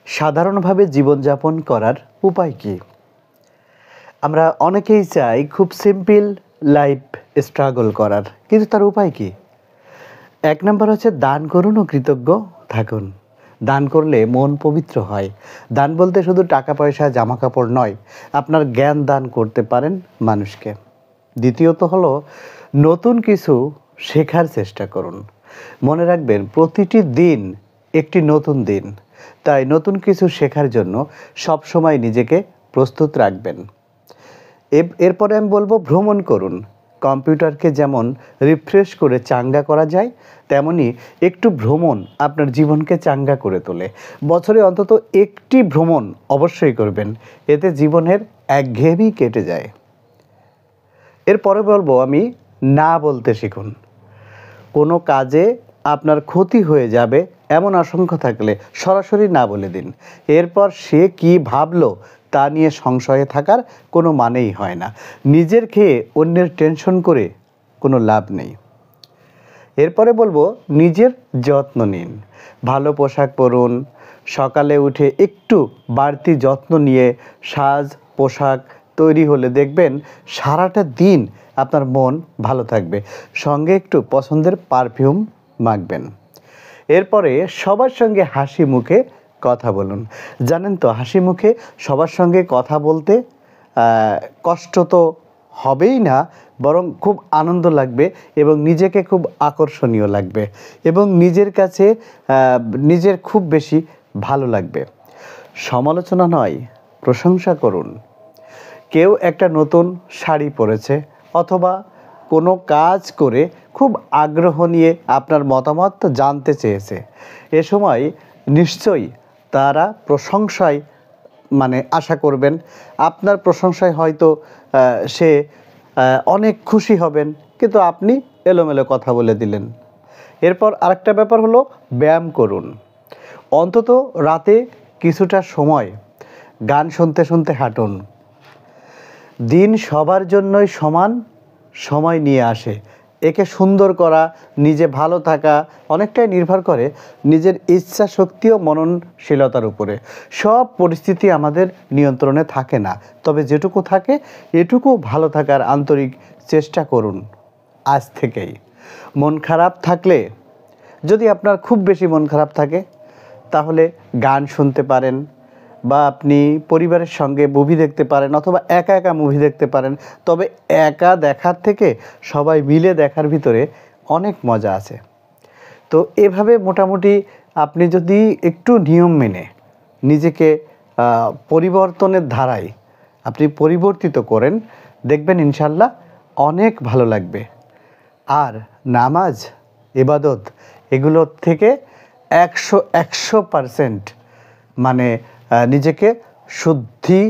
সাধারণভাবে জীবনযাপন করার উপায় কি? আমরা অনেকেই চাই খুব সিম্পল লাইফ স্ট্রাগল করার, কিন্তু তার উপায় কি? ১ নাম্বার হচ্ছে দান করুন ও কৃতজ্ঞ থাকুন। দান করলে মন পবিত্র হয়। দান বলতে শুধু টাকা পয়সা জামাকাপড় নয়, আপনার জ্ঞান দান করতে পারেন মানুষকে। দ্বিতীয়ত হলো নতুন কিছু শেখার চেষ্টা করুন। মনে রাখবেন প্রতিটি দিন একটি নতুন দিন, তাই নতুন কিছু শেখার জন্য সবসময় নিজেকে প্রস্তুত রাখবেন। এরপরে আমি বলবো ভ্রমণ করুন। কম্পিউটারকে যেমন রিফ্রেশ করে চাঙ্গা করা যায়, তেমনি একটু ভ্রমণ আপনার জীবনকে চাঙ্গা করে তোলে। বছরে অন্তত একটি ভ্রমণ অবশ্যই করবেন, এতে জীবনের একঘেয়েমি কেটে যায়। এরপরে বলবো আমি না বলতে শিখুন। কোনো কাজে আপনার ক্ষতি হয়ে যাবে এমন আশঙ্কা থাকলে সরাসরি না বলে দিন। এরপর সে কি ভাবলো তা নিয়ে সংশয়ে থাকার কোনো মানেই হয় না। নিজের খেয়ে অন্যের টেনশন করে কোনো লাভ নেই। এরপরে বলবো নিজের যত্ন নিন। ভালো পোশাক পরুন, সকালে উঠে একটু বাড়তি যত্ন নিয়ে সাজ পোশাক তৈরি হলে দেখবেন সারাটা দিন আপনার মন ভালো থাকবে। সঙ্গে একটু পছন্দের পারফিউম মাখবেন। এরপরে সবার সঙ্গে হাসি মুখে কথা বলুন। জানেন তো, হাসি মুখে সবার সঙ্গে কথা বলতে কষ্ট তো হবেই না, বরং খুব আনন্দ লাগবে এবং নিজেকে খুব আকর্ষণীয় লাগবে এবং নিজের কাছে নিজের খুব বেশি ভালো লাগবে। সমালোচনা নয়, প্রশংসা করুন। কেউ একটা নতুন শাড়ি পরেছে অথবা কোনো কাজ করে খুব আগ্রহ নিয়ে আপনার মতামত জানতে চেয়েছে, এ সময় নিশ্চয়ই তারা প্রশংসায় আশা করবেন। আপনার প্রশংসায় হয়তো সে অনেক খুশি হবেন, কিন্তু আপনি এলোমেলো কথা বলে দিলেন। এরপর আরেকটা ব্যাপার হলো ব্যায়াম করুন। অন্তত রাতে কিছুটা সময় গান শুনতে শুনতে হাঁটুন। দিন সবার জন্যই সমান সময় নিয়ে আসে। একে সুন্দর করা, নিজে ভালো থাকা অনেকটাই নির্ভর করে নিজের ইচ্ছা শক্তি ও মননশীলতার উপরে। সব পরিস্থিতি আমাদের নিয়ন্ত্রণে থাকে না, তবে যেটুকু থাকে এটুকু ভালো থাকার আন্তরিক চেষ্টা করুন আজ থেকেই। মন খারাপ থাকলে, যদি আপনার খুব বেশি মন খারাপ থাকে, তাহলে গান শুনতে পারেন বা আপনি পরিবারের সঙ্গে মুভি দেখতে পারেন অথবা একা একা মুভি দেখতে পারেন। তবে একা দেখার থেকে সবাই মিলে দেখার ভিতরে অনেক মজা আছে। তো এভাবে মোটামুটি আপনি যদি একটু নিয়ম মেনে নিজেকে পরিবর্তনের ধারায় আপনি পরিবর্তিত করেন, দেখবেন ইনশাল্লাহ অনেক ভালো লাগবে। আর নামাজ, ইবাদত এগুলোর থেকে 100% নিজেকে শুদ্ধি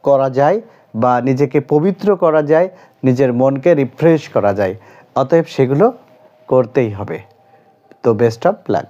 করা যায় বা নিজেকে পবিত্র করা যায়, নিজের মনকে রিফ্রেশ করা যায়। অতএব সেগুলো করতেই হবে। তো বেস্ট অফ লাক।